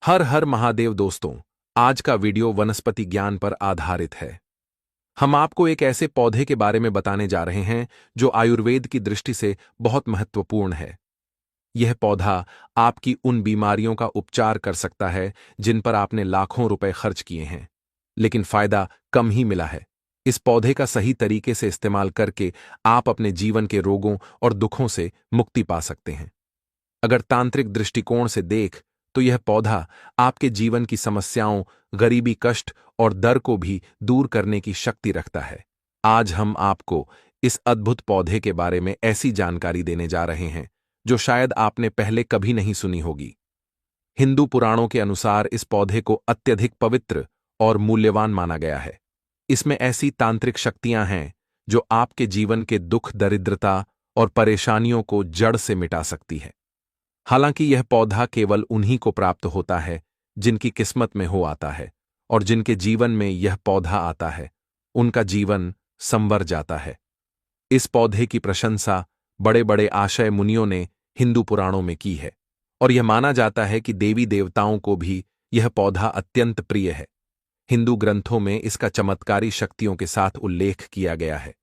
हर हर महादेव दोस्तों। आज का वीडियो वनस्पति ज्ञान पर आधारित है। हम आपको एक ऐसे पौधे के बारे में बताने जा रहे हैं जो आयुर्वेद की दृष्टि से बहुत महत्वपूर्ण है। यह पौधा आपकी उन बीमारियों का उपचार कर सकता है जिन पर आपने लाखों रुपए खर्च किए हैं, लेकिन फायदा कम ही मिला है। इस पौधे का सही तरीके से इस्तेमाल करके आप अपने जीवन के रोगों और दुखों से मुक्ति पा सकते हैं। अगर तांत्रिक दृष्टिकोण से देख तो यह पौधा आपके जीवन की समस्याओं, गरीबी, कष्ट और डर को भी दूर करने की शक्ति रखता है। आज हम आपको इस अद्भुत पौधे के बारे में ऐसी जानकारी देने जा रहे हैं जो शायद आपने पहले कभी नहीं सुनी होगी। हिंदू पुराणों के अनुसार इस पौधे को अत्यधिक पवित्र और मूल्यवान माना गया है। इसमें ऐसी तांत्रिक शक्तियां हैं जो आपके जीवन के दुख, दरिद्रता और परेशानियों को जड़ से मिटा सकती है। हालांकि यह पौधा केवल उन्हीं को प्राप्त होता है जिनकी किस्मत में हो आता है, और जिनके जीवन में यह पौधा आता है उनका जीवन संवर जाता है। इस पौधे की प्रशंसा बड़े बड़े आशय मुनियों ने हिंदू पुराणों में की है, और यह माना जाता है कि देवी देवताओं को भी यह पौधा अत्यंत प्रिय है। हिंदू ग्रंथों में इसका चमत्कारी शक्तियों के साथ उल्लेख किया गया है।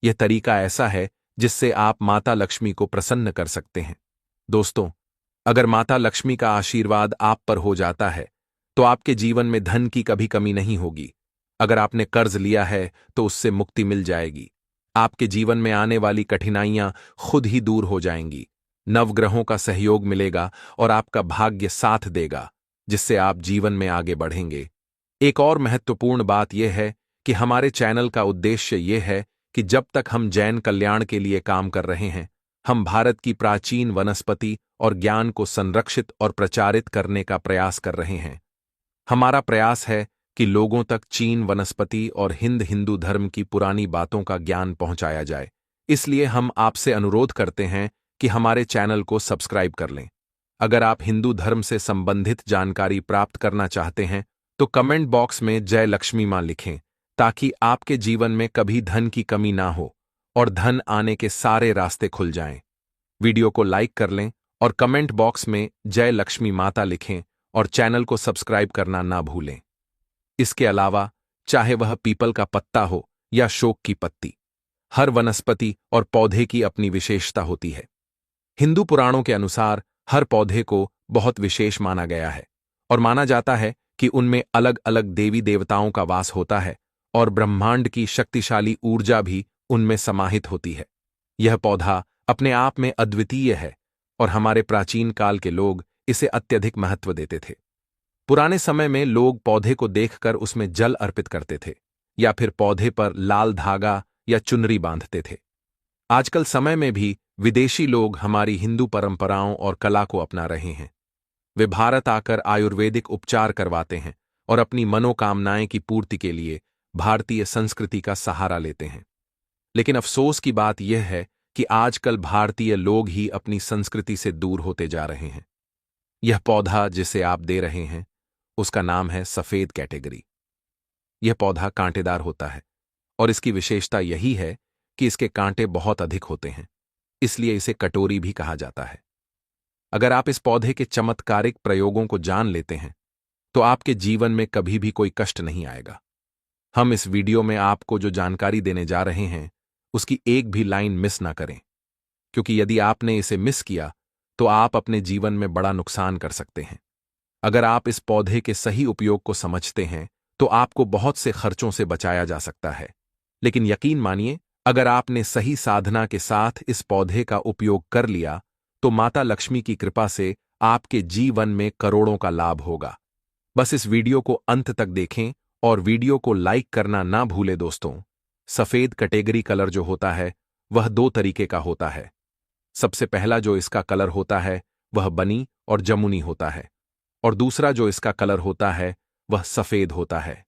यह तरीका ऐसा है जिससे आप माता लक्ष्मी को प्रसन्न कर सकते हैं। दोस्तों, अगर माता लक्ष्मी का आशीर्वाद आप पर हो जाता है तो आपके जीवन में धन की कभी कमी नहीं होगी। अगर आपने कर्ज लिया है तो उससे मुक्ति मिल जाएगी। आपके जीवन में आने वाली कठिनाइयां खुद ही दूर हो जाएंगी। नवग्रहों का सहयोग मिलेगा और आपका भाग्य साथ देगा, जिससे आप जीवन में आगे बढ़ेंगे। एक और महत्वपूर्ण बात यह है कि हमारे चैनल का उद्देश्य यह है कि जब तक हम जैन कल्याण के लिए काम कर रहे हैं, हम भारत की प्राचीन वनस्पति और ज्ञान को संरक्षित और प्रचारित करने का प्रयास कर रहे हैं। हमारा प्रयास है कि लोगों तक चीन वनस्पति और हिंदू धर्म की पुरानी बातों का ज्ञान पहुंचाया जाए। इसलिए हम आपसे अनुरोध करते हैं कि हमारे चैनल को सब्सक्राइब कर लें। अगर आप हिंदू धर्म से संबंधित जानकारी प्राप्त करना चाहते हैं तो कमेंट बॉक्स में जय लक्ष्मी मां लिखें, ताकि आपके जीवन में कभी धन की कमी ना हो और धन आने के सारे रास्ते खुल जाएं। वीडियो को लाइक कर लें और कमेंट बॉक्स में जय लक्ष्मी माता लिखें, और चैनल को सब्सक्राइब करना ना भूलें। इसके अलावा चाहे वह पीपल का पत्ता हो या शोक की पत्ती, हर वनस्पति और पौधे की अपनी विशेषता होती है। हिंदू पुराणों के अनुसार हर पौधे को बहुत विशेष माना गया है, और माना जाता है कि उनमें अलग अलग देवी देवताओं का वास होता है और ब्रह्मांड की शक्तिशाली ऊर्जा भी उनमें समाहित होती है। यह पौधा अपने आप में अद्वितीय है, और हमारे प्राचीन काल के लोग इसे अत्यधिक महत्व देते थे। पुराने समय में लोग पौधे को देखकर उसमें जल अर्पित करते थे, या फिर पौधे पर लाल धागा या चुनरी बांधते थे। आजकल समय में भी विदेशी लोग हमारी हिंदू परंपराओं और कला को अपना रहे हैं। वे भारत आकर आयुर्वेदिक उपचार करवाते हैं और अपनी मनोकामनाएं की पूर्ति के लिए भारतीय संस्कृति का सहारा लेते हैं। लेकिन अफसोस की बात यह है कि आजकल भारतीय लोग ही अपनी संस्कृति से दूर होते जा रहे हैं। यह पौधा जिसे आप दे रहे हैं उसका नाम है सफेद कैटेगरी। यह पौधा कांटेदार होता है, और इसकी विशेषता यही है कि इसके कांटे बहुत अधिक होते हैं, इसलिए इसे कटोरी भी कहा जाता है। अगर आप इस पौधे के चमत्कारिक प्रयोगों को जान लेते हैं तो आपके जीवन में कभी भी कोई कष्ट नहीं आएगा। हम इस वीडियो में आपको जो जानकारी देने जा रहे हैं उसकी एक भी लाइन मिस ना करें, क्योंकि यदि आपने इसे मिस किया तो आप अपने जीवन में बड़ा नुकसान कर सकते हैं। अगर आप इस पौधे के सही उपयोग को समझते हैं तो आपको बहुत से खर्चों से बचाया जा सकता है। लेकिन यकीन मानिए, अगर आपने सही साधना के साथ इस पौधे का उपयोग कर लिया तो माता लक्ष्मी की कृपा से आपके जीवन में करोड़ों का लाभ होगा। बस इस वीडियो को अंत तक देखें और वीडियो को लाइक करना ना भूलें। दोस्तों, सफेद कैटेगरी कलर जो होता है वह दो तरीके का होता है। सबसे पहला जो इसका कलर होता है वह बनी और जमुनी होता है, और दूसरा जो इसका कलर होता है वह सफेद होता है।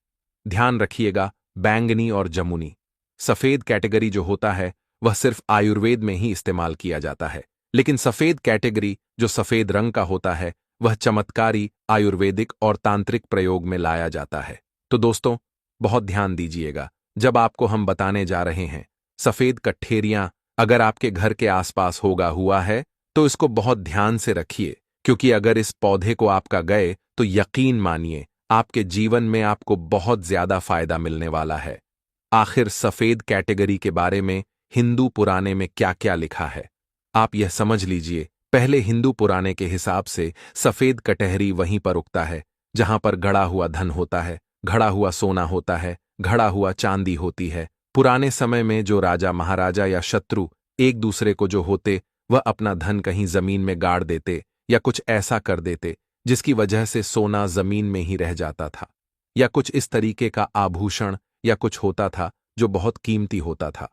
ध्यान रखिएगा, बैंगनी और जमुनी। सफेद कैटेगरी जो होता है वह सिर्फ आयुर्वेद में ही इस्तेमाल किया जाता है, लेकिन सफेद कैटेगरी जो सफेद रंग का होता है वह चमत्कारी आयुर्वेदिक और तांत्रिक प्रयोग में लाया जाता है। तो दोस्तों, बहुत ध्यान दीजिएगा जब आपको हम बताने जा रहे हैं। सफेद कठेरियां अगर आपके घर के आसपास होगा हुआ है तो इसको बहुत ध्यान से रखिए, क्योंकि अगर इस पौधे को आपका गए तो यकीन मानिए आपके जीवन में आपको बहुत ज्यादा फायदा मिलने वाला है। आखिर सफेद कैटेगरी के बारे में हिंदू पुराने में क्या क्या लिखा है, आप यह समझ लीजिए। पहले हिंदू पुराने के हिसाब से सफेद कटहरी वहीं पर उगता है जहां पर गड़ा हुआ धन होता है, घड़ा हुआ सोना होता है, घड़ा हुआ चांदी होती है। पुराने समय में जो राजा महाराजा या शत्रु एक दूसरे को जो होते, वह अपना धन कहीं जमीन में गाड़ देते या कुछ ऐसा कर देते जिसकी वजह से सोना जमीन में ही रह जाता था, या कुछ इस तरीके का आभूषण या कुछ होता था जो बहुत कीमती होता था।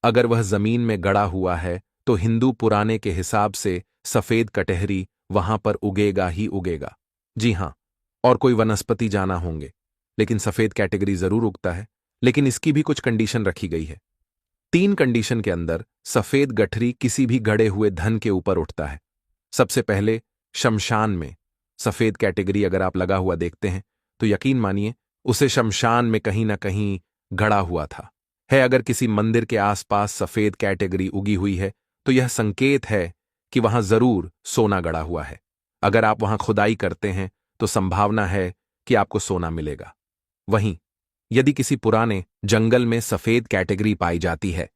अगर वह जमीन में गड़ा हुआ है तो हिंदू पुराने के हिसाब से सफेद कटहरी वहां पर उगेगा ही उगेगा। जी हां, और कोई वनस्पति जाना होंगे, लेकिन सफेद कैटेगरी जरूर उगता है। लेकिन इसकी भी कुछ कंडीशन रखी गई है। 3 कंडीशन के अंदर सफेद गठरी किसी भी गड़े हुए धन के ऊपर उठता है। सबसे पहले, शमशान में सफेद कैटेगरी अगर आप लगा हुआ देखते हैं तो यकीन मानिए उसे शमशान में कहीं ना कहीं गड़ा हुआ था है। अगर किसी मंदिर के आसपास सफेद कैटेगरी उगी हुई है तो यह संकेत है कि वहां जरूर सोना गड़ा हुआ है। अगर आप वहां खुदाई करते हैं तो संभावना है कि आपको सोना मिलेगा। वहीं यदि किसी पुराने जंगल में सफेद कैटेगरी पाई जाती है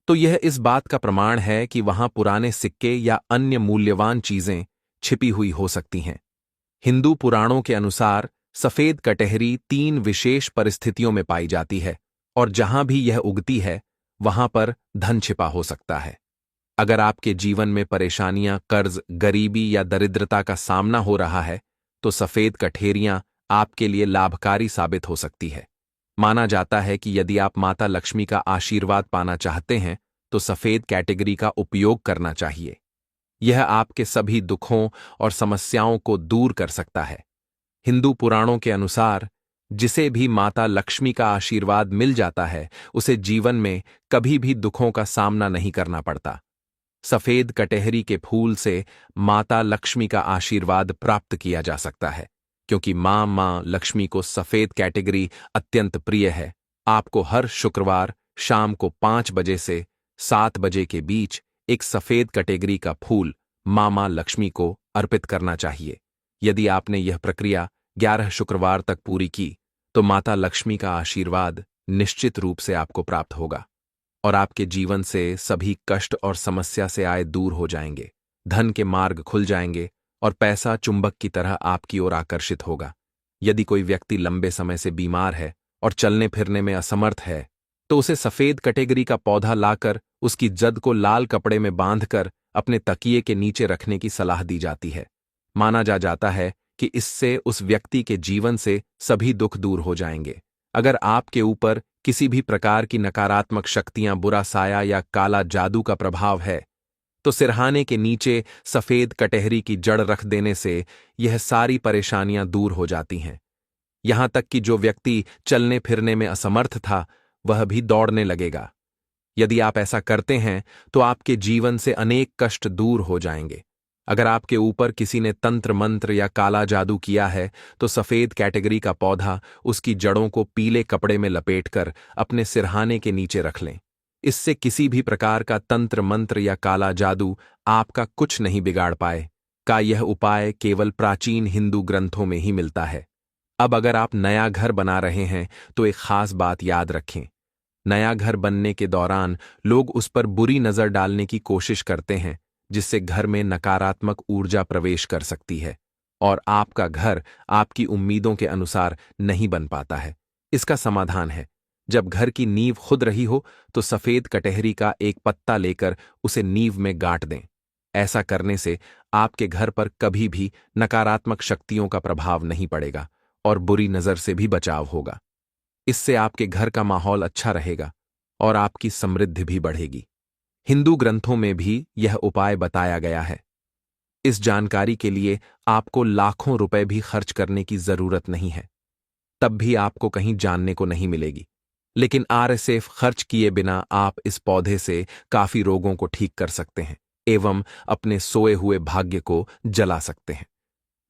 तो यह इस बात का प्रमाण है कि वहां पुराने सिक्के या अन्य मूल्यवान चीजें छिपी हुई हो सकती हैं। हिंदू पुराणों के अनुसार सफेद कटहरी 3 विशेष परिस्थितियों में पाई जाती है और जहां भी यह उगती है वहां पर धन छिपा हो सकता है। अगर आपके जीवन में परेशानियां, कर्ज, गरीबी या दरिद्रता का सामना हो रहा है तो सफेद कटहरियां आपके लिए लाभकारी साबित हो सकती है। माना जाता है कि यदि आप माता लक्ष्मी का आशीर्वाद पाना चाहते हैं तो सफेद कैटेगरी का उपयोग करना चाहिए। यह आपके सभी दुखों और समस्याओं को दूर कर सकता है। हिंदू पुराणों के अनुसार जिसे भी माता लक्ष्मी का आशीर्वाद मिल जाता है उसे जीवन में कभी भी दुखों का सामना नहीं करना पड़ता। सफेद कटहरी के फूल से माता लक्ष्मी का आशीर्वाद प्राप्त किया जा सकता है। क्योंकि मां लक्ष्मी को सफेद कैटेगरी अत्यंत प्रिय है, आपको हर शुक्रवार शाम को 5 बजे से 7 बजे के बीच एक सफेद कैटेगरी का फूल मां लक्ष्मी को अर्पित करना चाहिए। यदि आपने यह प्रक्रिया 11 शुक्रवार तक पूरी की तो माता लक्ष्मी का आशीर्वाद निश्चित रूप से आपको प्राप्त होगा और आपके जीवन से सभी कष्ट और समस्या से आए दूर हो जाएंगे। धन के मार्ग खुल जाएंगे और पैसा चुंबक की तरह आपकी ओर आकर्षित होगा। यदि कोई व्यक्ति लंबे समय से बीमार है और चलने फिरने में असमर्थ है तो उसे सफेद कैटेगरी का पौधा लाकर उसकी जद को लाल कपड़े में बांधकर अपने तकिए के नीचे रखने की सलाह दी जाती है। माना जाता है कि इससे उस व्यक्ति के जीवन से सभी दुख दूर हो जाएंगे। अगर आपके ऊपर किसी भी प्रकार की नकारात्मक शक्तियां, बुरा साया या काला जादू का प्रभाव है तो सिरहाने के नीचे सफेद कटहरी की जड़ रख देने से यह सारी परेशानियां दूर हो जाती हैं। यहां तक कि जो व्यक्ति चलने फिरने में असमर्थ था वह भी दौड़ने लगेगा। यदि आप ऐसा करते हैं तो आपके जीवन से अनेक कष्ट दूर हो जाएंगे। अगर आपके ऊपर किसी ने तंत्र मंत्र या काला जादू किया है तो सफेद कैटेगरी का पौधा उसकी जड़ों को पीले कपड़े में लपेटकर अपने सिरहाने के नीचे रख लें। इससे किसी भी प्रकार का तंत्र मंत्र या काला जादू आपका कुछ नहीं बिगाड़ पाए का यह उपाय केवल प्राचीन हिंदू ग्रंथों में ही मिलता है। अब अगर आप नया घर बना रहे हैं तो एक खास बात याद रखें। नया घर बनने के दौरान लोग उस पर बुरी नजर डालने की कोशिश करते हैं जिससे घर में नकारात्मक ऊर्जा प्रवेश कर सकती है और आपका घर आपकी उम्मीदों के अनुसार नहीं बन पाता है। इसका समाधान है, जब घर की नींव खुद रही हो तो सफेद कटहरी का एक पत्ता लेकर उसे नींव में गांठ दें। ऐसा करने से आपके घर पर कभी भी नकारात्मक शक्तियों का प्रभाव नहीं पड़ेगा और बुरी नजर से भी बचाव होगा। इससे आपके घर का माहौल अच्छा रहेगा और आपकी समृद्धि भी बढ़ेगी। हिंदू ग्रंथों में भी यह उपाय बताया गया है। इस जानकारी के लिए आपको लाखों रुपए भी खर्च करने की जरूरत नहीं है, तब भी आपको कहीं जानने को नहीं मिलेगी। लेकिन आरएसएफ खर्च किए बिना आप इस पौधे से काफी रोगों को ठीक कर सकते हैं एवं अपने सोए हुए भाग्य को जला सकते हैं।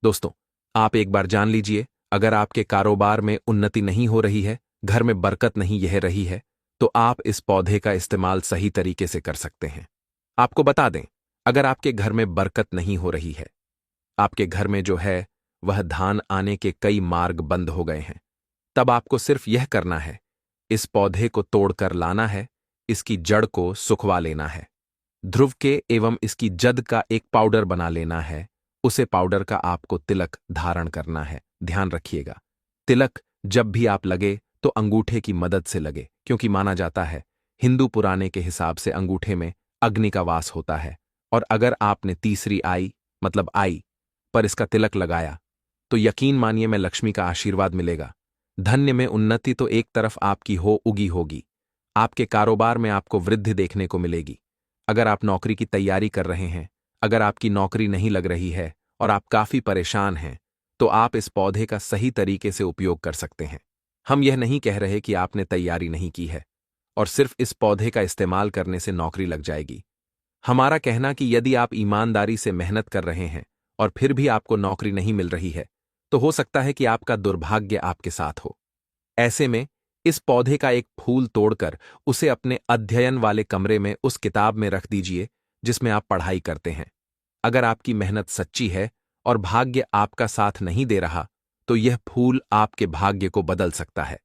दोस्तों, आप एक बार जान लीजिए, अगर आपके कारोबार में उन्नति नहीं हो रही है, घर में बरकत नहीं यह रही है, तो आप इस पौधे का इस्तेमाल सही तरीके से कर सकते हैं। आपको बता दें, अगर आपके घर में बरकत नहीं हो रही है, आपके घर में जो है वह धान आने के कई मार्ग बंद हो गए हैं। तब आपको सिर्फ यह करना है, इस पौधे को तोड़कर लाना है, इसकी जड़ को सुखवा लेना है, ध्रुव के एवं इसकी जद का एक पाउडर बना लेना है, उसे पाउडर का आपको तिलक धारण करना है। ध्यान रखिएगा, तिलक जब भी आप लगे तो अंगूठे की मदद से लगे, क्योंकि माना जाता है हिंदू पुराने के हिसाब से अंगूठे में अग्नि का वास होता है, और अगर आपने तीसरी आई मतलब आई पर इसका तिलक लगाया तो यकीन मानिए में लक्ष्मी का आशीर्वाद मिलेगा। धन्य में उन्नति तो एक तरफ आपकी उगी होगी, आपके कारोबार में आपको वृद्धि देखने को मिलेगी। अगर आप नौकरी की तैयारी कर रहे हैं, अगर आपकी नौकरी नहीं लग रही है और आप काफी परेशान हैं, तो आप इस पौधे का सही तरीके से उपयोग कर सकते हैं। हम यह नहीं कह रहे कि आपने तैयारी नहीं की है और सिर्फ इस पौधे का इस्तेमाल करने से नौकरी लग जाएगी। हमारा कहना कि यदि आप ईमानदारी से मेहनत कर रहे हैं और फिर भी आपको नौकरी नहीं मिल रही है, तो हो सकता है कि आपका दुर्भाग्य आपके साथ हो। ऐसे में इस पौधे का एक फूल तोड़कर उसे अपने अध्ययन वाले कमरे में उस किताब में रख दीजिए जिसमें आप पढ़ाई करते हैं। अगर आपकी मेहनत सच्ची है और भाग्य आपका साथ नहीं दे रहा, तो यह फूल आपके भाग्य को बदल सकता है।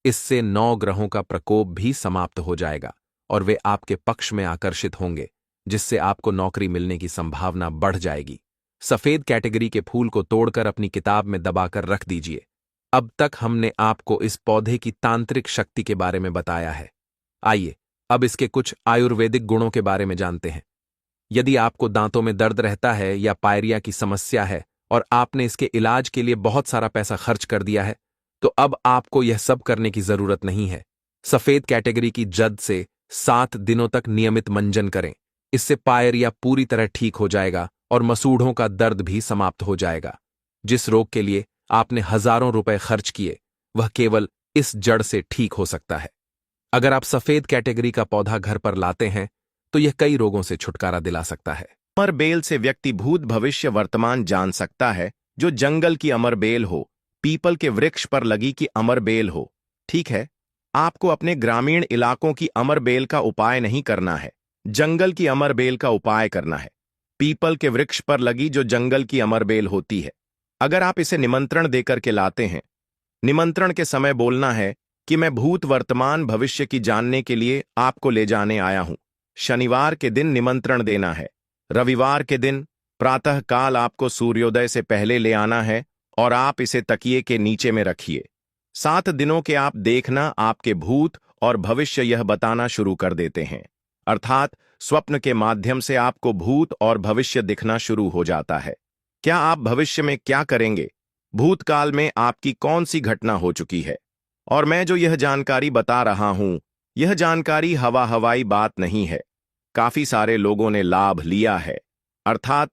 इससे 9 ग्रहों का प्रकोप भी समाप्त हो जाएगा और वे आपके पक्ष में आकर्षित होंगे, जिससे आपको नौकरी मिलने की संभावना बढ़ जाएगी। सफेद कैटेगरी के फूल को तोड़कर अपनी किताब में दबाकर रख दीजिए। अब तक हमने आपको इस पौधे की तांत्रिक शक्ति के बारे में बताया है। आइए अब इसके कुछ आयुर्वेदिक गुणों के बारे में जानते हैं। यदि आपको दांतों में दर्द रहता है या पायरिया की समस्या है और आपने इसके इलाज के लिए बहुत सारा पैसा खर्च कर दिया है, तो अब आपको यह सब करने की जरूरत नहीं है। सफेद कैटेगरी की जद से 7 दिनों तक नियमित मंजन करें। इससे पायरिया पूरी तरह ठीक हो जाएगा और मसूढ़ों का दर्द भी समाप्त हो जाएगा। जिस रोग के लिए आपने हजारों रुपए खर्च किए, वह केवल इस जड़ से ठीक हो सकता है। अगर आप सफेद कैटेगरी का पौधा घर पर लाते हैं, तो यह कई रोगों से छुटकारा दिला सकता है। अमर बेल से व्यक्ति भूत भविष्य वर्तमान जान सकता है। जो जंगल की अमर बेल हो, पीपल के वृक्ष पर लगी की अमर बेल हो, ठीक है। आपको अपने ग्रामीण इलाकों की अमर बेल का उपाय नहीं करना है, जंगल की अमर बेल का उपाय करना है। पीपल के वृक्ष पर लगी जो जंगल की अमर बेल होती है, अगर आप इसे निमंत्रण देकर के लाते हैं, निमंत्रण के समय बोलना है कि मैं भूत वर्तमान भविष्य की जानने के लिए आपको ले जाने आया हूं। शनिवार के दिन निमंत्रण देना है। रविवार के दिन प्रातः काल आपको सूर्योदय से पहले ले आना है और आप इसे तकिए के नीचे में रखिए। 7 दिनों के आप देखना आपके भूत और भविष्य यह बताना शुरू कर देते हैं, अर्थात स्वप्न के माध्यम से आपको भूत और भविष्य दिखना शुरू हो जाता है। क्या आप भविष्य में क्या करेंगे, भूतकाल में आपकी कौन सी घटना हो चुकी है, और मैं जो यह जानकारी बता रहा हूं, यह जानकारी हवाई बात नहीं है। काफी सारे लोगों ने लाभ लिया है, अर्थात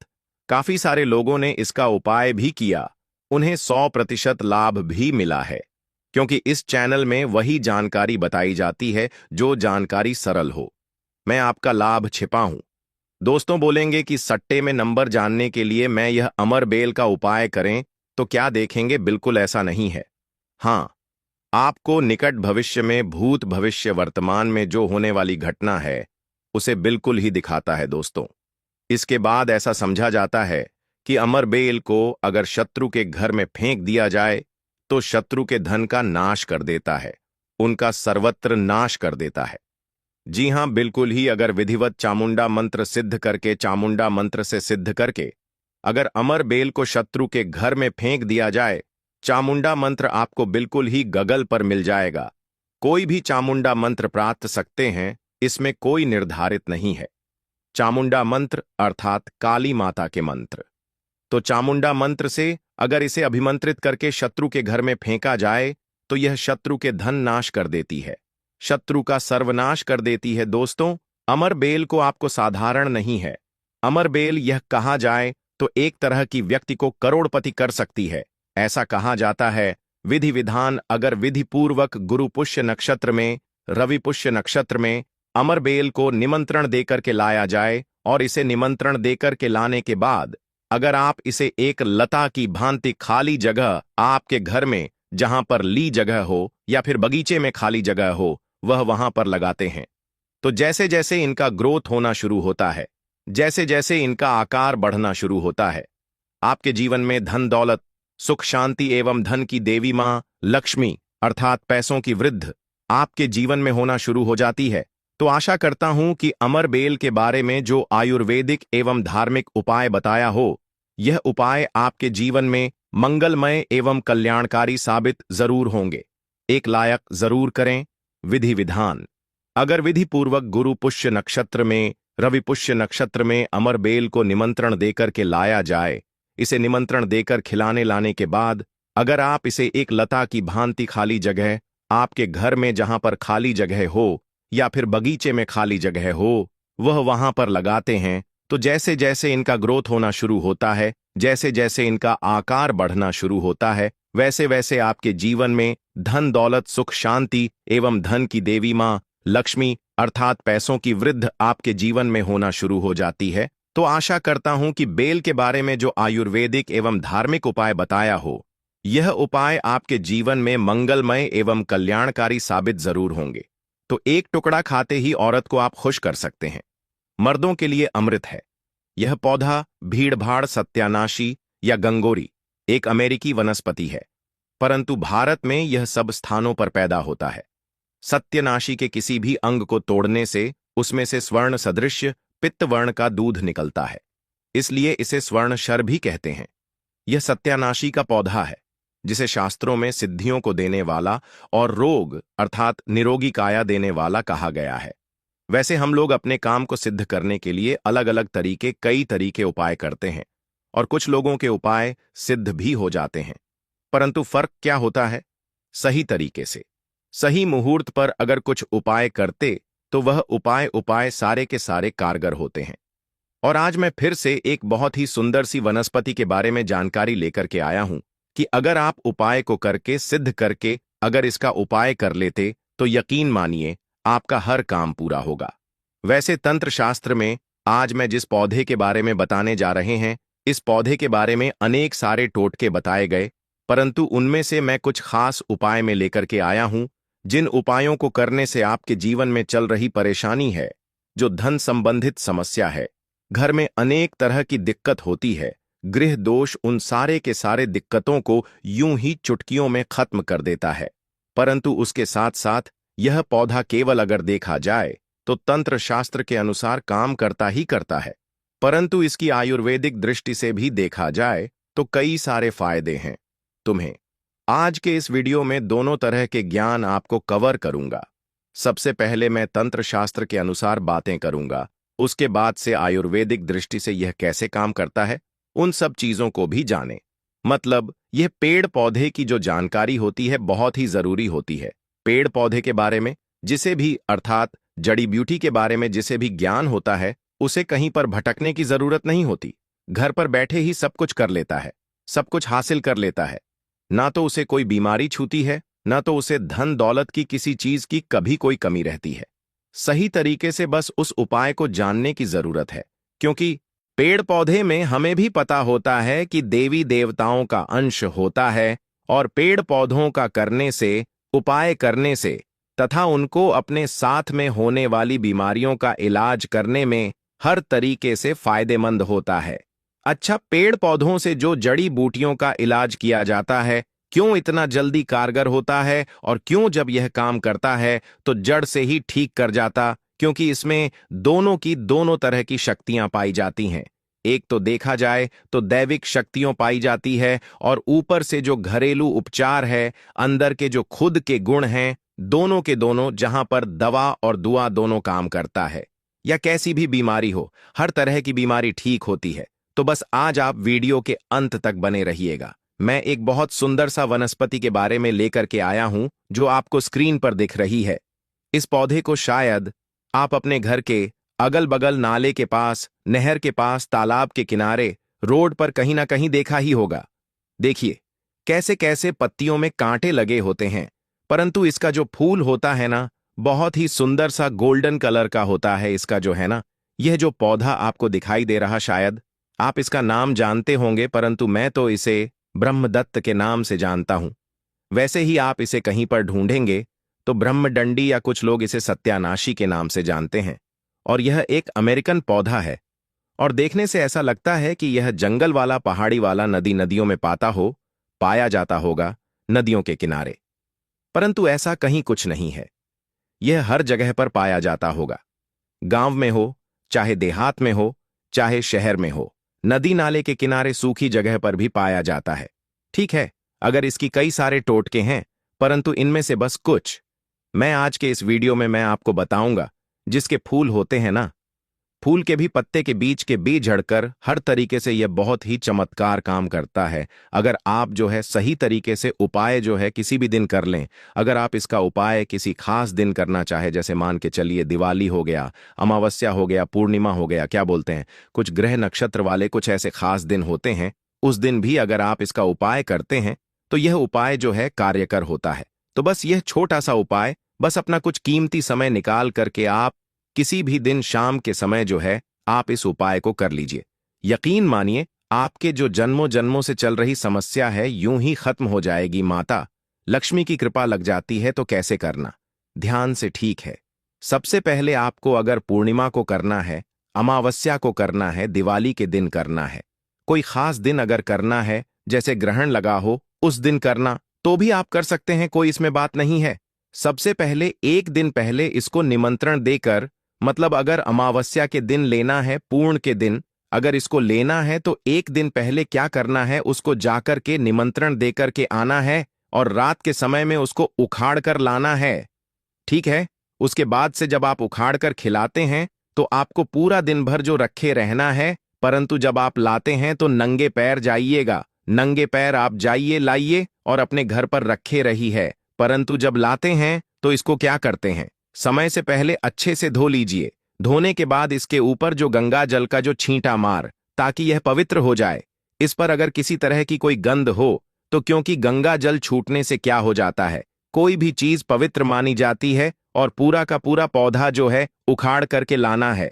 काफी सारे लोगों ने इसका उपाय भी किया, उन्हें 100% लाभ भी मिला है, क्योंकि इस चैनल में वही जानकारी बताई जाती है जो जानकारी सरल हो। मैं आपका लाभ छिपा हूं। दोस्तों बोलेंगे कि सट्टे में नंबर जानने के लिए मैं यह अमर बेल का उपाय करें तो क्या देखेंगे, बिल्कुल ऐसा नहीं है। हां, आपको निकट भविष्य में भूत भविष्य वर्तमान में जो होने वाली घटना है उसे बिल्कुल ही दिखाता है दोस्तों। इसके बाद ऐसा समझा जाता है कि अमर बेल को अगर शत्रु के घर में फेंक दिया जाए तो शत्रु के धन का नाश कर देता है, उनका सर्वत्र नाश कर देता है। जी हां, बिल्कुल ही। अगर विधिवत चामुंडा मंत्र सिद्ध करके, चामुंडा मंत्र से सिद्ध करके अगर अमर बेल को शत्रु के घर में फेंक दिया जाए, चामुंडा मंत्र आपको बिल्कुल ही गगल पर मिल जाएगा। कोई भी चामुंडा मंत्र प्राप्त सकते हैं, इसमें कोई निर्धारित नहीं है। चामुंडा मंत्र अर्थात काली माता के मंत्र। तो चामुंडा मंत्र से अगर इसे अभिमंत्रित करके शत्रु के घर में फेंका जाए तो यह शत्रु के धन नाश कर देती है, शत्रु का सर्वनाश कर देती है। दोस्तों, अमर बेल को आपको साधारण नहीं है। अमर बेल यह कहा जाए तो एक तरह की व्यक्ति को करोड़पति कर सकती है। ऐसा कहा जाता है, विधि विधान अगर विधि पूर्वक गुरु पुष्य नक्षत्र में, रवि पुष्य नक्षत्र में अमर बेल को निमंत्रण देकर के लाया जाए और इसे निमंत्रण देकर के लाने के बाद अगर आप इसे एक लता की भांति खाली जगह आपके घर में, जहां पर ली जगह हो या फिर बगीचे में खाली जगह हो, वह वहां पर लगाते हैं, तो जैसे जैसे इनका ग्रोथ होना शुरू होता है, जैसे जैसे इनका आकार बढ़ना शुरू होता है, आपके जीवन में धन दौलत, सुख शांति एवं धन की देवी मां लक्ष्मी अर्थात पैसों की वृद्धि आपके जीवन में होना शुरू हो जाती है। तो आशा करता हूं कि अमर बेल के बारे में जो आयुर्वेदिक एवं धार्मिक उपाय बताया हो, यह उपाय आपके जीवन में मंगलमय एवं कल्याणकारी साबित जरूर होंगे। एक लायक जरूर करें। विधि विधान: अगर विधि पूर्वक गुरु पुष्य नक्षत्र में, रवि पुष्य नक्षत्र में अमर बेल को निमंत्रण देकर के लाया जाए, इसे निमंत्रण देकर खिलाने लाने के बाद अगर आप इसे एक लता की भांति खाली जगह, आपके घर में जहां पर खाली जगह हो या फिर बगीचे में खाली जगह हो, वह वहां पर लगाते हैं, तो जैसे जैसे इनका ग्रोथ होना शुरू होता है, जैसे जैसे इनका आकार बढ़ना शुरू होता है, वैसे वैसे आपके जीवन में धन दौलत सुख शांति एवं धन की देवी मां लक्ष्मी अर्थात पैसों की वृद्धि आपके जीवन में होना शुरू हो जाती है। तो आशा करता हूं कि बेल के बारे में जो आयुर्वेदिक एवं धार्मिक उपाय बताया हो, यह उपाय आपके जीवन में मंगलमय एवं कल्याणकारी साबित जरूर होंगे। तो एक टुकड़ा खाते ही औरत को आप खुश कर सकते हैं। मर्दों के लिए अमृत है। यह पौधा भीड़भाड़ सत्यानाशी या गंगोरी एक अमेरिकी वनस्पति है, परंतु भारत में यह सब स्थानों पर पैदा होता है। सत्यनाशी के किसी भी अंग को तोड़ने से उसमें से स्वर्ण सदृश पित्त वर्ण का दूध निकलता है, इसलिए इसे स्वर्ण शर भी कहते हैं। यह सत्यानाशी का पौधा है, जिसे शास्त्रों में सिद्धियों को देने वाला और रोग अर्थात निरोगी काया देने वाला कहा गया है। वैसे हम लोग अपने काम को सिद्ध करने के लिए अलग अलग कई तरीके उपाय करते हैं, और कुछ लोगों के उपाय सिद्ध भी हो जाते हैं, परंतु फर्क क्या होता है? सही तरीके से सही मुहूर्त पर अगर कुछ उपाय करते तो वह उपाय सारे के सारे कारगर होते हैं। और आज मैं फिर से एक बहुत ही सुंदर सी वनस्पति के बारे में जानकारी लेकर के आया हूं कि अगर आप उपाय को करके सिद्ध करके अगर इसका उपाय कर लेते तो यकीन मानिए आपका हर काम पूरा होगा। वैसे तंत्र शास्त्र में आज मैं जिस पौधे के बारे में बताने जा रहे हैं, इस पौधे के बारे में अनेक सारे टोटके बताए गए, परंतु उनमें से मैं कुछ खास उपाय में लेकर के आया हूं, जिन उपायों को करने से आपके जीवन में चल रही परेशानी है, जो धन संबंधित समस्या है, घर में अनेक तरह की दिक्कत होती है, गृह दोष, उन सारे के सारे दिक्कतों को यूं ही चुटकियों में खत्म कर देता है। परंतु उसके साथ साथ यह पौधा केवल अगर देखा जाए तो तंत्र शास्त्र के अनुसार काम करता ही करता है, परंतु इसकी आयुर्वेदिक दृष्टि से भी देखा जाए तो कई सारे फायदे हैं। तुम्हें आज के इस वीडियो में दोनों तरह के ज्ञान आपको कवर करूंगा। सबसे पहले मैं तंत्र शास्त्र के अनुसार बातें करूंगा, उसके बाद से आयुर्वेदिक दृष्टि से यह कैसे काम करता है, उन सब चीजों को भी जाने। मतलब यह पेड़ पौधे की जो जानकारी होती है बहुत ही जरूरी होती है। पेड़ पौधे के बारे में जिसे भी अर्थात जड़ी ब्यूटी के बारे में जिसे भी ज्ञान होता है, उसे कहीं पर भटकने की जरूरत नहीं होती। घर पर बैठे ही सब कुछ कर लेता है, सब कुछ हासिल कर लेता है। ना तो उसे कोई बीमारी छूती है, ना तो उसे धन दौलत की किसी चीज की कभी कोई कमी रहती है। सही तरीके से बस उस उपाय को जानने की जरूरत है, क्योंकि पेड़ पौधे में हमें भी पता होता है कि देवी देवताओं का अंश होता है, और पेड़ पौधों का करने से, उपाय करने से तथा उनको अपने साथ में होने वाली बीमारियों का इलाज करने में हर तरीके से फायदेमंद होता है। अच्छा, पेड़ पौधों से जो जड़ी बूटियों का इलाज किया जाता है, क्यों इतना जल्दी कारगर होता है, और क्यों जब यह काम करता है तो जड़ से ही ठीक कर जाता? क्योंकि इसमें दोनों की दोनों तरह की शक्तियां पाई जाती हैं। एक तो देखा जाए तो दैविक शक्तियों पाई जाती है, और ऊपर से जो घरेलू उपचार है, अंदर के जो खुद के गुण हैं, दोनों के दोनों, जहां पर दवा और दुआ दोनों काम करता है। या कैसी भी बीमारी हो, हर तरह की बीमारी ठीक होती है। तो बस आज आप वीडियो के अंत तक बने रहिएगा। मैं एक बहुत सुंदर सा वनस्पति के बारे में लेकर के आया हूं, जो आपको स्क्रीन पर दिख रही है। इस पौधे को शायद आप अपने घर के अगल बगल नाले के पास, नहर के पास, तालाब के किनारे, रोड पर कहीं ना कहीं देखा ही होगा। देखिए कैसे कैसे पत्तियों में कांटे लगे होते हैं, परंतु इसका जो फूल होता है ना, बहुत ही सुंदर सा गोल्डन कलर का होता है। इसका जो है ना, यह जो पौधा आपको दिखाई दे रहा, शायद आप इसका नाम जानते होंगे, परंतु मैं तो इसे ब्रह्मदत्त के नाम से जानता हूं। वैसे ही आप इसे कहीं पर ढूंढेंगे तो ब्रह्मडंडी या कुछ लोग इसे सत्यानाशी के नाम से जानते हैं। और यह एक अमेरिकन पौधा है, और देखने से ऐसा लगता है कि यह जंगल वाला, पहाड़ी वाला, नदियों में पाता हो, पाया जाता होगा नदियों के किनारे। परंतु ऐसा कहीं कुछ नहीं है। यह हर जगह पर पाया जाता होगा। गांव में हो, चाहे देहात में हो, चाहे शहर में हो, नदी नाले के किनारे सूखी जगह पर भी पाया जाता है। ठीक है, अगर इसकी कई सारे टोटके हैं, परंतु इनमें से बस कुछ मैं आज के इस वीडियो में मैं आपको बताऊंगा। जिसके फूल होते हैं ना, फूल के भी पत्ते के बीच के बीज झड़कर हर तरीके से यह बहुत ही चमत्कार काम करता है। अगर आप जो है सही तरीके से उपाय जो है किसी भी दिन कर लें, अगर आप इसका उपाय किसी खास दिन करना चाहे, जैसे मान के चलिए दिवाली हो गया, अमावस्या हो गया, पूर्णिमा हो गया, क्या बोलते हैं, कुछ ग्रह नक्षत्र वाले कुछ ऐसे खास दिन होते हैं, उस दिन भी अगर आप इसका उपाय करते हैं तो यह उपाय जो है कार्यकर होता है। तो बस यह छोटा सा उपाय, बस अपना कुछ कीमती समय निकाल करके आप किसी भी दिन शाम के समय जो है आप इस उपाय को कर लीजिए। यकीन मानिए, आपके जो जन्मों जन्मों से चल रही समस्या है यूं ही खत्म हो जाएगी। माता लक्ष्मी की कृपा लग जाती है। तो कैसे करना, ध्यान से, ठीक है। सबसे पहले आपको अगर पूर्णिमा को करना है, अमावस्या को करना है, दिवाली के दिन करना है, कोई खास दिन अगर करना है, जैसे ग्रहण लगा हो उस दिन करना, तो भी आप कर सकते हैं, कोई इसमें बात नहीं है। सबसे पहले एक दिन पहले इसको निमंत्रण देकर, मतलब अगर अमावस्या के दिन लेना है, पूर्ण के दिन अगर इसको लेना है, तो एक दिन पहले क्या करना है, उसको जाकर के निमंत्रण देकर के आना है और रात के समय में उसको उखाड़ कर लाना है। ठीक है, उसके बाद से जब आप उखाड़ कर खिलाते हैं तो आपको पूरा दिन भर जो रखे रहना है, परंतु जब आप लाते हैं तो नंगे पैर जाइएगा। नंगे पैर आप जाइए, लाइए और अपने घर पर रखे रही है। परंतु जब लाते हैं तो इसको क्या करते हैं, समय से पहले अच्छे से धो लीजिए। धोने के बाद इसके ऊपर जो गंगा जल का जो छींटा मार, ताकि यह पवित्र हो जाए। इस पर अगर किसी तरह की कोई गंध हो तो, क्योंकि गंगा जल छूटने से क्या हो जाता है, कोई भी चीज पवित्र मानी जाती है और पूरा का पूरा पौधा जो है उखाड़ करके लाना है।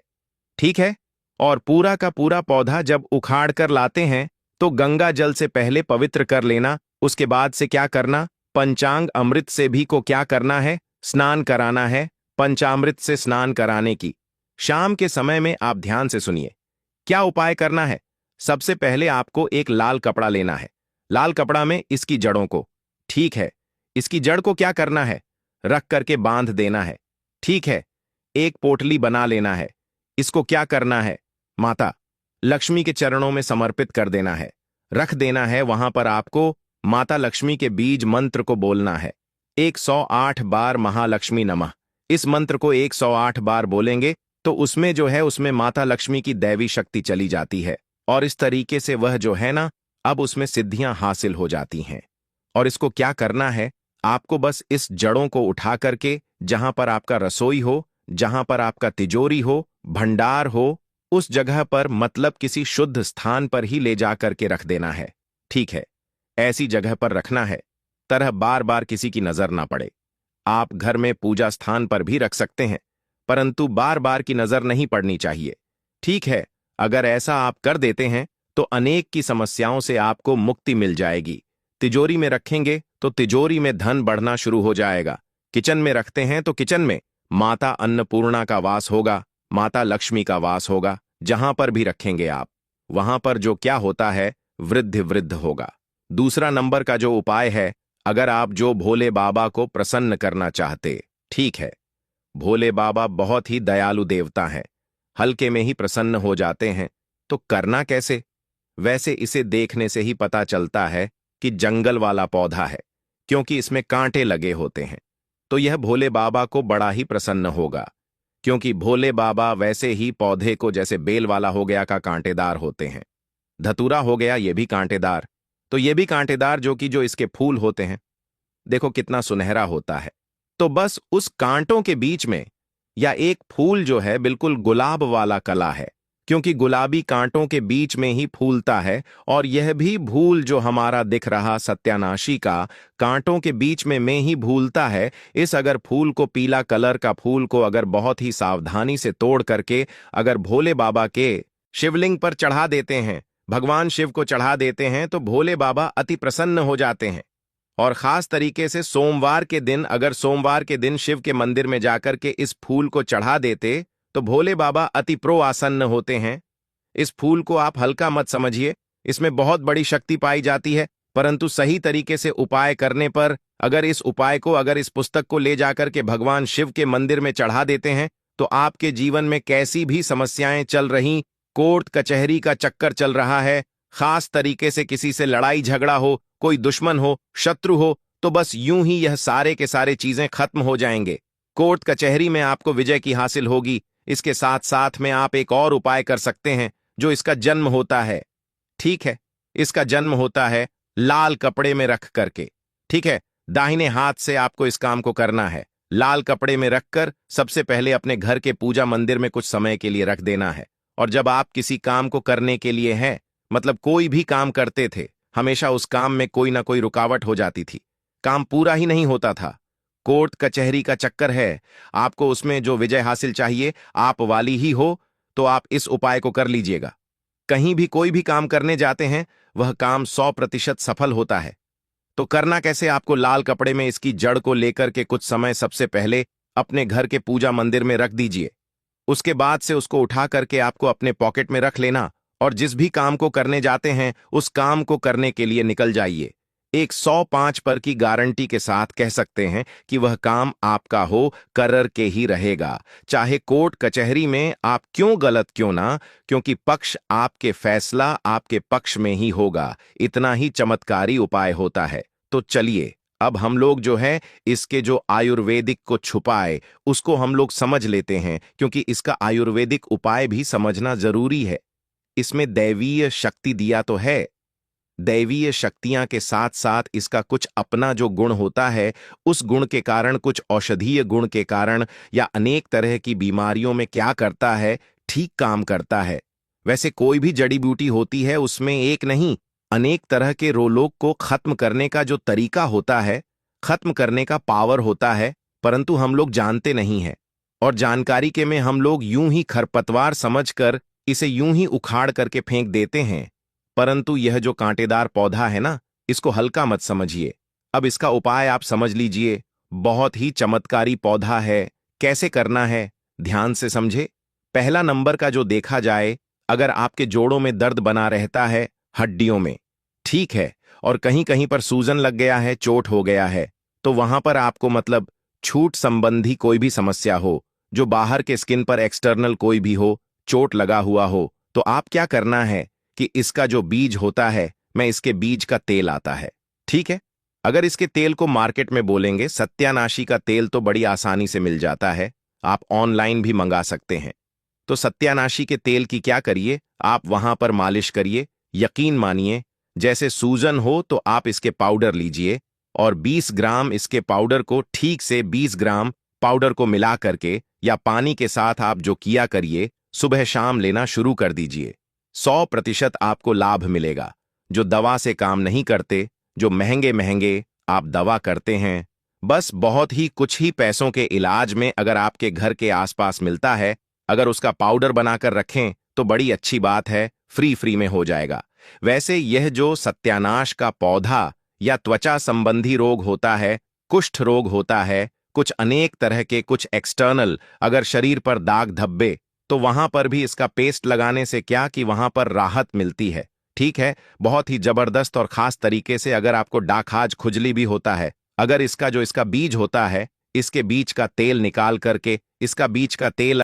ठीक है, और पूरा का पूरा पौधा जब उखाड़ कर लाते हैं तो गंगा जल से पहले पवित्र कर लेना। उसके बाद से क्या करना, पंचांग अमृत से भी को क्या करना है, स्नान कराना है। पंचामृत से स्नान कराने की शाम के समय में आप ध्यान से सुनिए, क्या उपाय करना है। सबसे पहले आपको एक लाल कपड़ा लेना है। लाल कपड़ा में इसकी जड़ों को, ठीक है, इसकी जड़ को क्या करना है, रख करके बांध देना है। ठीक है, एक पोटली बना लेना है। इसको क्या करना है, माता लक्ष्मी के चरणों में समर्पित कर देना है, रख देना है। वहां पर आपको माता लक्ष्मी के बीज मंत्र को बोलना है 108 बार, महालक्ष्मी नमः। इस मंत्र को 108 बार बोलेंगे तो उसमें जो है उसमें माता लक्ष्मी की दैवी शक्ति चली जाती है और इस तरीके से वह जो है ना, अब उसमें सिद्धियां हासिल हो जाती हैं। और इसको क्या करना है, आपको बस इस जड़ों को उठा करके जहां पर आपका रसोई हो, जहां पर आपका तिजोरी हो, भंडार हो, उस जगह पर, मतलब किसी शुद्ध स्थान पर ही ले जा करके रख देना है। ठीक है, ऐसी जगह पर रखना है तरह बार बार किसी की नजर ना पड़े। आप घर में पूजा स्थान पर भी रख सकते हैं, परंतु बार बार की नजर नहीं पड़नी चाहिए। ठीक है, अगर ऐसा आप कर देते हैं तो अनेक की समस्याओं से आपको मुक्ति मिल जाएगी। तिजोरी में रखेंगे तो तिजोरी में धन बढ़ना शुरू हो जाएगा। किचन में रखते हैं तो किचन में माता अन्नपूर्णा का वास होगा, माता लक्ष्मी का वास होगा। जहां पर भी रखेंगे आप, वहां पर जो क्या होता है, वृद्धि वृद्ध होगा। दूसरा नंबर का जो उपाय है, अगर आप जो भोले बाबा को प्रसन्न करना चाहते, ठीक है, भोले बाबा बहुत ही दयालु देवता हैं, हल्के में ही प्रसन्न हो जाते हैं। तो करना कैसे, वैसे इसे देखने से ही पता चलता है कि जंगल वाला पौधा है, क्योंकि इसमें कांटे लगे होते हैं। तो यह भोले बाबा को बड़ा ही प्रसन्न होगा, क्योंकि भोले बाबा वैसे ही पौधे को, जैसे बेल वाला हो गया, का कांटेदार होते हैं। धतूरा हो गया, ये भी कांटेदार, तो ये भी कांटेदार, जो इसके फूल होते हैं, देखो कितना सुनहरा होता है। तो बस उस कांटों के बीच में, या एक फूल जो है बिल्कुल गुलाब वाला कला है, क्योंकि गुलाबी कांटों के बीच में ही फूलता है। और यह भी फूल जो हमारा दिख रहा सत्यानाशी का, कांटों के बीच में ही भूलता है। इस अगर फूल को, पीला कलर का फूल को अगर बहुत ही सावधानी से तोड़ करके अगर भोले बाबा के शिवलिंग पर चढ़ा देते हैं, भगवान शिव को चढ़ा देते हैं, तो भोले बाबा अति प्रसन्न हो जाते हैं। और खास तरीके से सोमवार के दिन, अगर सोमवार के दिन शिव के मंदिर में जाकर के इस फूल को चढ़ा देते तो भोले बाबा अति प्रोआसन्न होते हैं। इस फूल को आप हल्का मत समझिए, इसमें बहुत बड़ी शक्ति पाई जाती है। परंतु सही तरीके से उपाय करने पर अगर इस पुस्तक को ले जाकर के भगवान शिव के मंदिर में चढ़ा देते हैं तो आपके जीवन में कैसी भी समस्याएं चल रही, कोर्ट कचहरी का चक्कर चल रहा है, खास तरीके से किसी से लड़ाई झगड़ा हो, कोई दुश्मन हो, शत्रु हो, तो बस यूं ही यह सारे के सारे चीजें खत्म हो जाएंगे। कोर्ट कचहरी में आपको विजय की हासिल होगी। इसके साथ साथ में आप एक और उपाय कर सकते हैं जो इसका जन्म होता है। ठीक है, इसका जन्म होता है लाल कपड़े में रख करके। ठीक है, दाहिने हाथ से आपको इस काम को करना है। लाल कपड़े में रखकर सबसे पहले अपने घर के पूजा मंदिर में कुछ समय के लिए रख देना है। और जब आप किसी काम को करने के लिए हैं, मतलब कोई भी काम करते थे, हमेशा उस काम में कोई ना कोई रुकावट हो जाती थी, काम पूरा ही नहीं होता था। कोर्ट कचहरी का चक्कर है, आपको उसमें जो विजय हासिल चाहिए आप वाली ही हो, तो आप इस उपाय को कर लीजिएगा। कहीं भी कोई भी काम करने जाते हैं वह काम 100% सफल होता है। तो करना कैसे, आपको लाल कपड़े में इसकी जड़ को लेकर के कुछ समय सबसे पहले अपने घर के पूजा मंदिर में रख दीजिए। उसके बाद से उसको उठा करके आपको अपने पॉकेट में रख लेना और जिस भी काम को करने जाते हैं उस काम को करने के लिए निकल जाइए। एक 105 पर की गारंटी के साथ कह सकते हैं कि वह काम आपका हो कर के ही रहेगा, चाहे कोर्ट कचहरी में आप क्यों गलत क्यों ना, क्योंकि पक्ष आपके फैसला आपके पक्ष में ही होगा। इतना ही चमत्कारी उपाय होता है। तो चलिए अब हम लोग जो है इसके जो आयुर्वेदिक को छुपाए उसको हम लोग समझ लेते हैं, क्योंकि इसका आयुर्वेदिक उपाय भी समझना जरूरी है। इसमें दैवीय शक्ति दिया तो है, दैवीय शक्तियां के साथ साथ इसका कुछ अपना जो गुण होता है, उस गुण के कारण, कुछ औषधीय गुण के कारण या अनेक तरह की बीमारियों में क्या करता है, ठीक काम करता है। वैसे कोई भी जड़ी बूटी होती है उसमें एक नहीं अनेक तरह के रोग को खत्म करने का जो तरीका होता है, खत्म करने का पावर होता है, परंतु हम लोग जानते नहीं हैं। और जानकारी के में हम लोग यूं ही खरपतवार समझकर इसे यूं ही उखाड़ करके फेंक देते हैं। परंतु यह जो कांटेदार पौधा है ना, इसको हल्का मत समझिए। अब इसका उपाय आप समझ लीजिए। बहुत ही चमत्कारी पौधा है। कैसे करना है ध्यान से समझे। पहला नंबर का जो देखा जाए, अगर आपके जोड़ों में दर्द बना रहता है, हड्डियों में, ठीक है, और कहीं कहीं पर सूजन लग गया है, चोट हो गया है, तो वहां पर आपको मतलब छूट संबंधी कोई भी समस्या हो, जो बाहर के स्किन पर एक्सटर्नल कोई भी हो, चोट लगा हुआ हो, तो आप क्या करना है कि इसका जो बीज होता है, मैं इसके बीज का तेल आता है, ठीक है। अगर इसके तेल को मार्केट में बोलेंगे, सत्यानाशी का तेल तो बड़ी आसानी से मिल जाता है, आप ऑनलाइन भी मंगा सकते हैं। तो सत्यानाशी के तेल की क्या करिए, आप वहां पर मालिश करिए। यकीन मानिए, जैसे सूजन हो तो आप इसके पाउडर लीजिए और 20 ग्राम इसके पाउडर को, ठीक से 20 ग्राम पाउडर को मिला करके या पानी के साथ आप जो किया करिए, सुबह शाम लेना शुरू कर दीजिए। 100% आपको लाभ मिलेगा। जो दवा से काम नहीं करते, जो महंगे महंगे आप दवा करते हैं, बस बहुत ही कुछ ही पैसों के इलाज में अगर आपके घर के आसपास मिलता है, अगर उसका पाउडर बनाकर रखें तो बड़ी अच्छी बात है, फ्री में हो जाएगा। वैसे यह जो सत्यानाश का पौधा या त्वचा संबंधी रोग होता है, कुष्ठ रोग होता है, कुछ अनेक तरह के कुछ एक्सटर्नल अगर शरीर पर दाग धब्बे, तो वहां पर भी इसका पेस्ट लगाने से क्या कि वहां पर राहत मिलती है, ठीक है। बहुत ही जबरदस्त और खास तरीके से अगर आपको डाखाज खुजली भी होता है, अगर इसका बीज होता है, इसके बीज का तेल निकाल करके इसका बीज का तेल